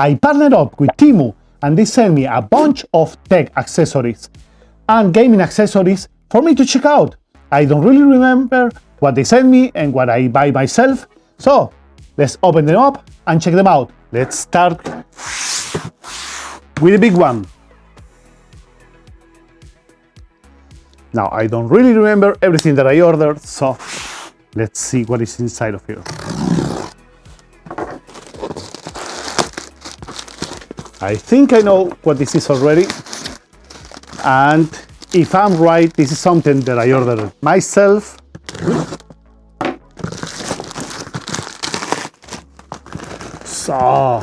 I partnered up with Temu and they sent me a bunch of tech accessories and gaming accessories for me to check out. I don't really remember what they sent me and what I buy myself, so let's open them up and check them out. Let's start with the big one. Now, I don't really remember everything that I ordered, so let's see what is inside of here. I think I know what this is already, and if I'm right, this is something that I ordered myself. So,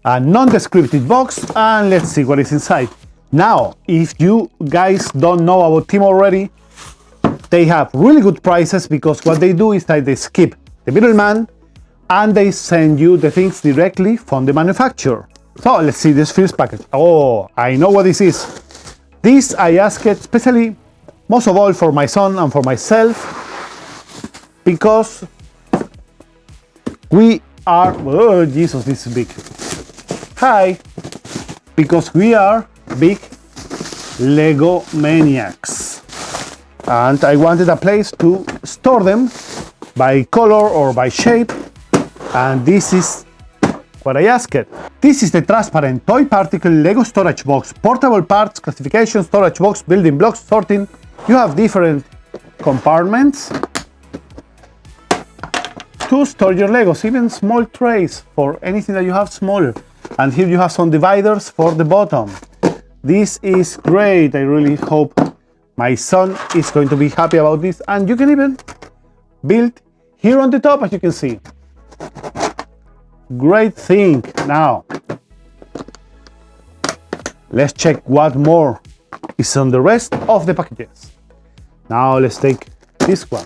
a non-descriptive box, and let's see what is inside. Now, if you guys don't know about Temu already, they have really good prices because what they do is that they skip the middleman and they send you the things directly from the manufacturer. So let's see this first package. Oh, I know what this is. This I asked especially, most of all for my son and for myself, because we are, oh Jesus, this is big. Hi, because we are big Lego maniacs. And I wanted a place to store them by color or by shape, and this is what I asked. This is the transparent toy particle Lego storage box, portable parts, classification, storage box, building blocks, sorting. You have different compartments to store your Legos, even small trays for anything that you have smaller. And here you have some dividers for the bottom. This is great. I really hope my son is going to be happy about this, and you can even build here on the top, as you can see. Great thing. Now, let's check what more is on the rest of the packages. Now let's take this one.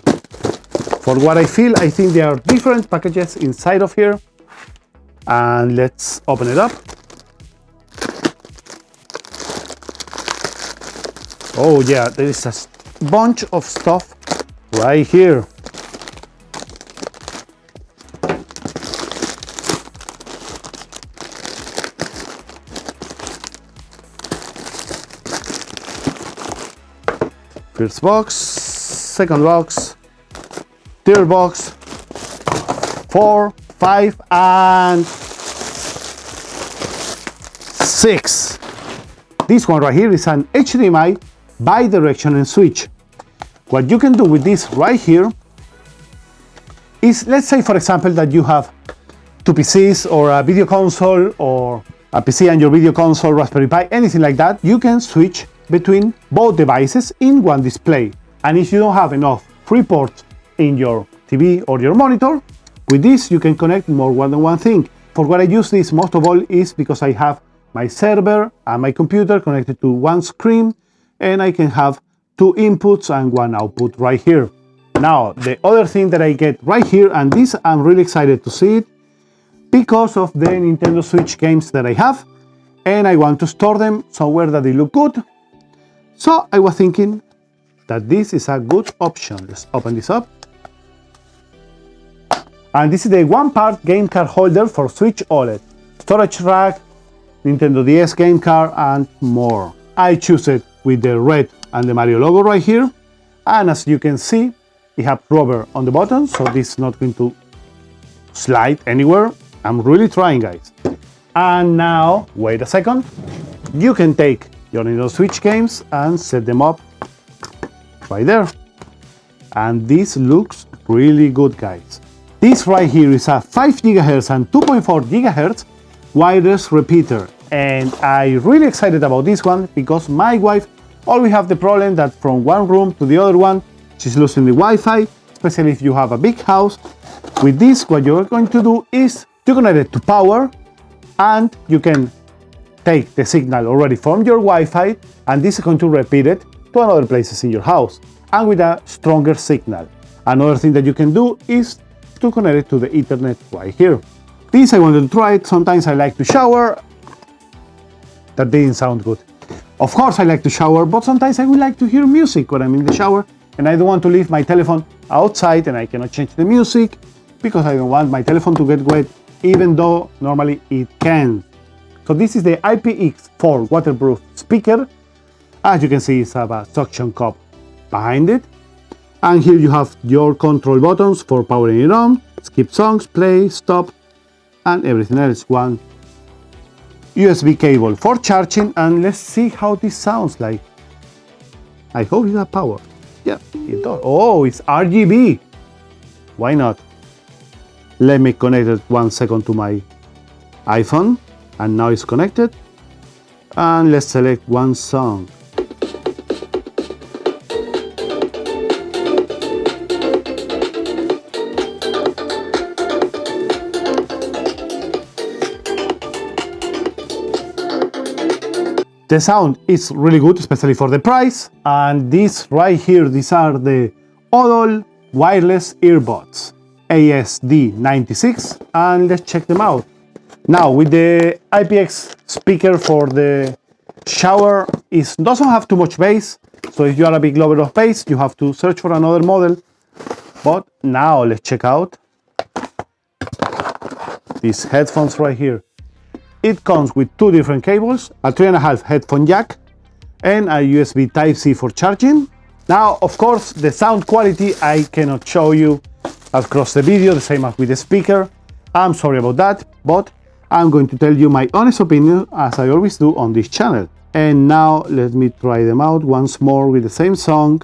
For what I feel, I think there are different packages inside of here. And let's open it up. Oh yeah, there is a bunch of stuff right here. First box, second box, third box, 4, 5, and 6. This one right here is an HDMI bi-directional switch. What you can do with this right here is, let's say for example that you have two PCs or a video console, or a PC and your video console, Raspberry Pi, anything like that, you can switch between both devices in one display. And if you don't have enough free ports in your TV or your monitor, with this you can connect more than one thing. For what I use this most of all is because I have my server and my computer connected to one screen, and I can have two inputs and one output right here. Now, the other thing that I get right here, and this I'm really excited to see it, because of the Nintendo Switch games that I have, and I want to store them somewhere that they look good. So I was thinking that this is a good option. Let's open this up. And this is the one-part game card holder for Switch OLED, storage rack, Nintendo DS game card, and more. I choose it with the red and the Mario logo right here. And as you can see, it has rubber on the bottom, so this is not going to slide anywhere. I'm really trying, guys. And now, wait a second. You can take your Nintendo Switch games and set them up right there. And this looks really good, guys. This right here is a 5 GHz and 2.4 GHz wireless repeater. And I'm really excited about this one because my wife always have the problem that from one room to the other one, she's losing the Wi-Fi, especially if you have a big house. With this, what you're going to do is to connect it to power, and you can take the signal already from your Wi-Fi, and this is going to repeat it to other places in your house, and with a stronger signal. Another thing that you can do is to connect it to the Ethernet right here. This I wanted to try it. Sometimes I like to shower. That didn't sound good. Of course I like to shower, but sometimes I would like to hear music when I'm in the shower, and I don't want to leave my telephone outside and I cannot change the music because I don't want my telephone to get wet, even though normally it can. So this is the IPX4 waterproof speaker. As you can see, it's a suction cup behind it. And here you have your control buttons for powering it on, skip songs, play, stop, and everything else. One USB cable for charging, and let's see how this sounds like. I hope it has power. Yeah, it does. Oh, it's RGB. Why not? Let me connect it 1 second to my iPhone, and now it's connected. And let's select one song. The sound is really good, especially for the price. And this right here, these are the OLED wireless earbuds, ASD96, and let's check them out. Now, with the IPX speaker for the shower, it doesn't have too much bass, so if you are a big lover of bass, you have to search for another model. But now let's check out these headphones right here. It comes with two different cables, a 3.5 headphone jack and a USB Type-C for charging. Now, of course, the sound quality I cannot show you across the video, the same as with the speaker. I'm sorry about that, but I'm going to tell you my honest opinion, as I always do on this channel. And now let me try them out once more with the same song.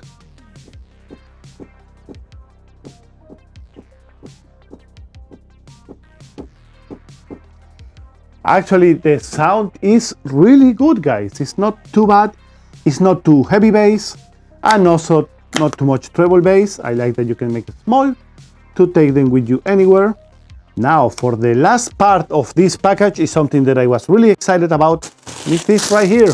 Actually, the sound is really good, guys. It's not too bad, it's not too heavy bass, and also not too much treble bass. I like that you can make it small to take them with you anywhere. Now, for the last part of this package is something that I was really excited about. It's this right here.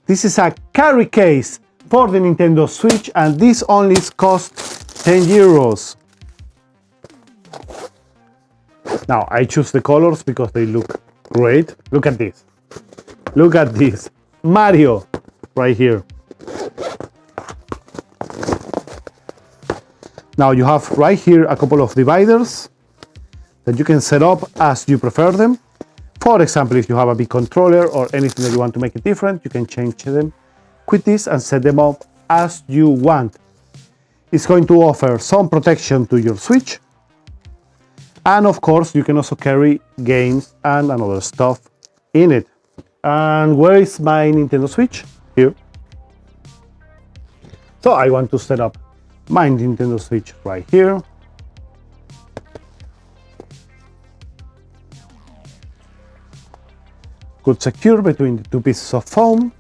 This is a carry case for the Nintendo Switch, and this only costs 10 euros. Now, I choose the colors because they look great. Look at this. Look at this. Mario right here. Now you have right here a couple of dividers that you can set up as you prefer them. For example, if you have a big controller or anything that you want to make it different, you can change them with this and set them up as you want. It's going to offer some protection to your Switch. And of course, you can also carry games and another stuff in it. And where is my Nintendo Switch? Here. So I want to set up my Nintendo Switch right here. Good secure between the two pieces of foam.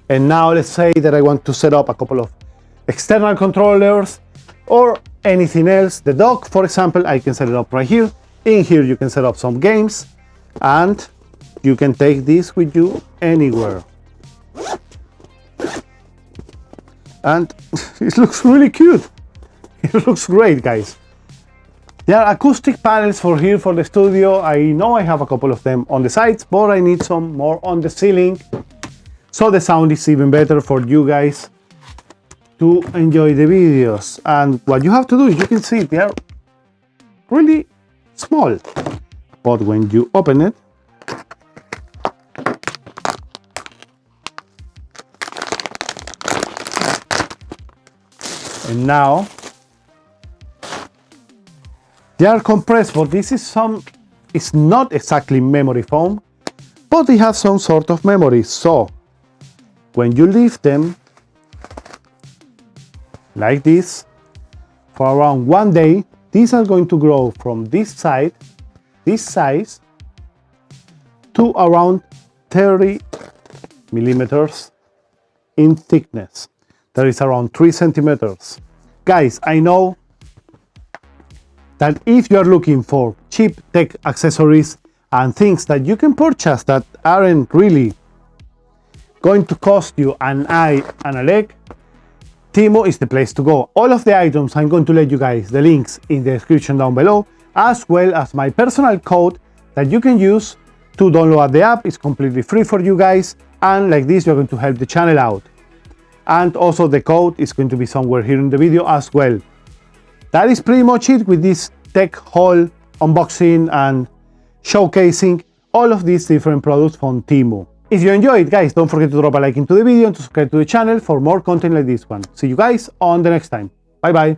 And now let's say that I want to set up a couple of external controllers or anything else. The dock, for example, I can set it up right here. In here you can set up some games and you can take this with you anywhere. And it looks really cute. It looks great, guys. There are acoustic panels for here for the studio. I know I have a couple of them on the sides, but I need some more on the ceiling, so the sound is even better for you guys to enjoy the videos. And what you have to do is, you can see they are really small, but when you open it, and now they are compressed, but this is it's not exactly memory foam, but they have some sort of memory. So when you lift them like this for around 1 day, these are going to grow from this side, this size, to around 30 millimeters in thickness. That is around 3 centimeters. Guys, I know that if you are looking for cheap tech accessories and things that you can purchase that aren't really going to cost you an eye and a leg, Temu is the place to go. All of the items, I'm going to let you guys the links in the description down below, as well as my personal code that you can use to download the app. It's completely free for you guys, and like this you're going to help the channel out. and also the code is going to be somewhere here in the video as well. That is pretty much it with this tech haul, unboxing and showcasing all of these different products from Temu. If you enjoyed, guys, don't forget to drop a like into the video and to subscribe to the channel for more content like this one. See you guys on the next time. Bye bye.